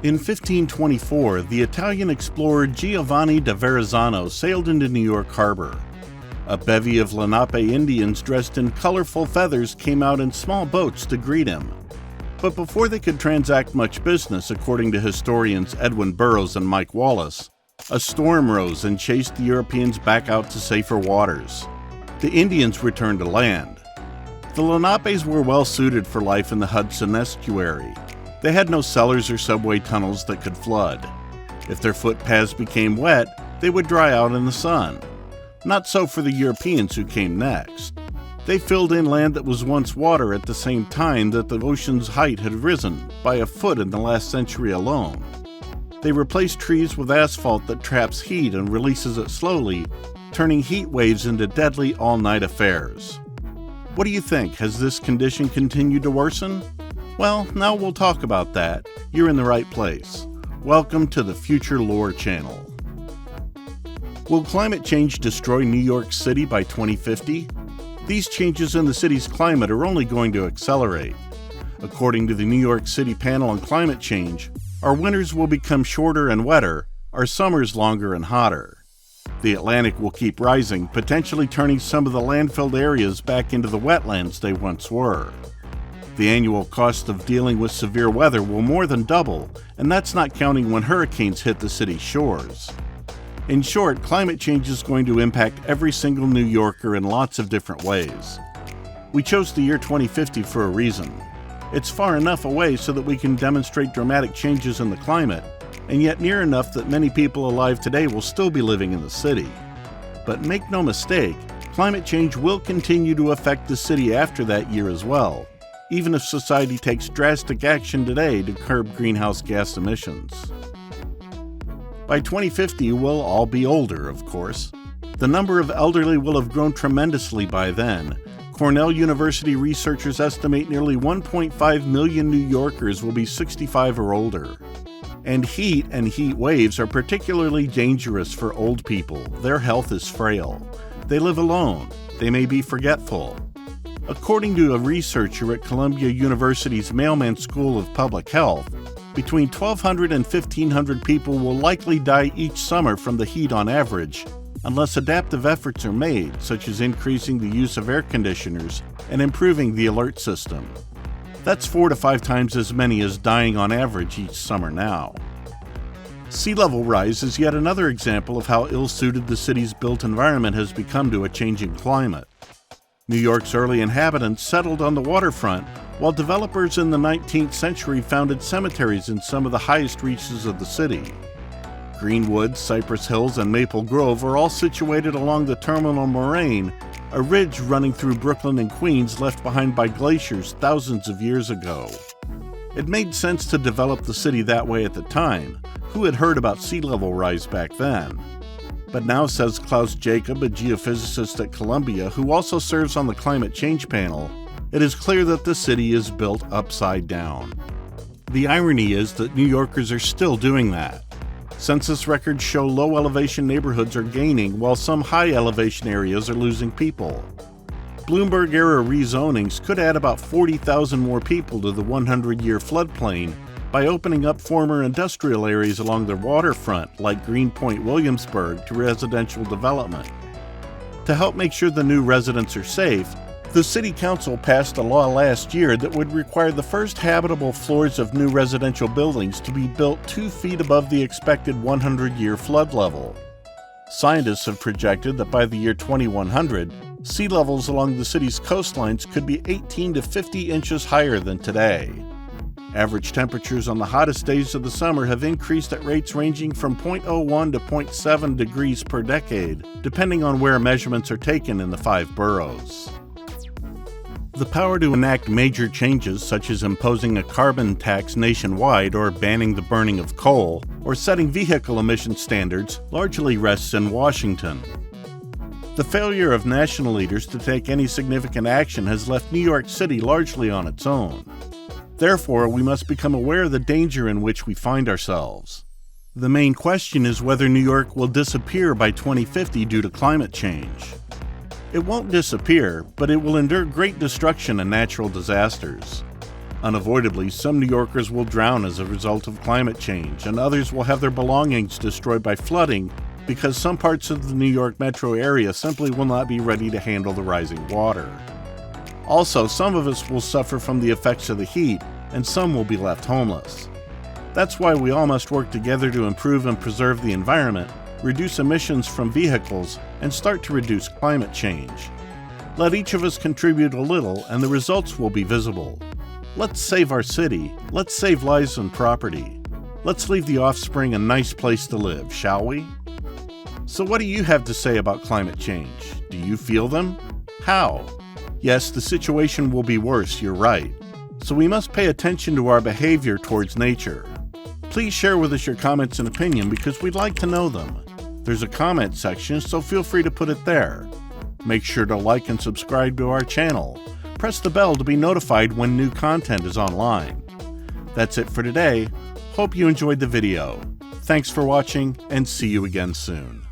In 1524, the Italian explorer Giovanni da Verrazzano sailed into New York Harbor. A bevy of Lenape Indians dressed in colorful feathers came out in small boats to greet him. But before they could transact much business, according to historians Edwin Burroughs and Mike Wallace, a storm rose and chased the Europeans back out to safer waters. The Indians returned to land. The Lenapes were well suited for life in the Hudson estuary. They had no cellars or subway tunnels that could flood. If their footpaths became wet, they would dry out in the sun. Not so for the Europeans who came next. They filled in land that was once water at the same time that the ocean's height had risen by a foot in the last century alone. They replaced trees with asphalt that traps heat and releases it slowly, turning heat waves into deadly all-night affairs. What do you think? Has this condition continued to worsen? Well, now we'll talk about that. You're in the right place. Welcome to the Future Lore Channel. Will climate change destroy New York City by 2050? These changes in the city's climate are only going to accelerate. According to the New York City Panel on Climate Change, our winters will become shorter and wetter, our summers longer and hotter. The Atlantic will keep rising, potentially turning some of the landfilled areas back into the wetlands they once were. The annual cost of dealing with severe weather will more than double, and that's not counting when hurricanes hit the city's shores. In short, climate change is going to impact every single New Yorker in lots of different ways. We chose the year 2050 for a reason. It's far enough away so that we can demonstrate dramatic changes in the climate, and yet near enough that many people alive today will still be living in the city. But make no mistake, climate change will continue to affect the city after that year as well, even if society takes drastic action today to curb greenhouse gas emissions. By 2050, we'll all be older, of course. The number of elderly will have grown tremendously by then. Cornell University researchers estimate nearly 1.5 million New Yorkers will be 65 or older. And heat and heat waves are particularly dangerous for old people. Their health is frail. They live alone. They may be forgetful. According to a researcher at Columbia University's Mailman School of Public Health, between 1,200 and 1,500 people will likely die each summer from the heat on average, unless adaptive efforts are made, such as increasing the use of air conditioners and improving the alert system. That's 4 to 5 times as many as dying on average each summer now. Sea level rise is yet another example of how ill-suited the city's built environment has become to a changing climate. New York's early inhabitants settled on the waterfront, while developers in the 19th century founded cemeteries in some of the highest reaches of the city. Greenwood, Cypress Hills, and Maple Grove are all situated along the Terminal Moraine, a ridge running through Brooklyn and Queens left behind by glaciers thousands of years ago. It made sense to develop the city that way at the time. Who had heard about sea level rise back then? But now, says Klaus Jacob, a geophysicist at Columbia who also serves on the Climate Change Panel, it is clear that the city is built upside down. The irony is that New Yorkers are still doing that. Census records show low-elevation neighborhoods are gaining while some high-elevation areas are losing people. Bloomberg-era rezonings could add about 40,000 more people to the 100-year floodplain by opening up former industrial areas along the waterfront like Greenpoint, Williamsburg, to residential development. To help make sure the new residents are safe, the City Council passed a law last year that would require the first habitable floors of new residential buildings to be built 2 feet above the expected 100-year flood level. Scientists have projected that by the year 2100, sea levels along the city's coastlines could be 18 to 50 inches higher than today. Average temperatures on the hottest days of the summer have increased at rates ranging from 0.01 to 0.7 degrees per decade, depending on where measurements are taken in the 5 boroughs. The power to enact major changes, such as imposing a carbon tax nationwide or banning the burning of coal, or setting vehicle emission standards, largely rests in Washington. The failure of national leaders to take any significant action has left New York City largely on its own. Therefore, we must become aware of the danger in which we find ourselves. The main question is whether New York will disappear by 2050 due to climate change. It won't disappear, but it will endure great destruction and natural disasters. Unavoidably, some New Yorkers will drown as a result of climate change, and others will have their belongings destroyed by flooding because some parts of the New York metro area simply will not be ready to handle the rising water. Also, some of us will suffer from the effects of the heat, and some will be left homeless. That's why we all must work together to improve and preserve the environment, reduce emissions from vehicles, and start to reduce climate change. Let each of us contribute a little, and the results will be visible. Let's save our city. Let's save lives and property. Let's leave the offspring a nice place to live, shall we? So what do you have to say about climate change? Do you feel them? How? Yes, the situation will be worse, you're right. So we must pay attention to our behavior towards nature. Please share with us your comments and opinion because we'd like to know them. There's a comment section, so feel free to put it there. Make sure to like and subscribe to our channel. Press the bell to be notified when new content is online. That's it for today. Hope you enjoyed the video. Thanks for watching, and see you again soon.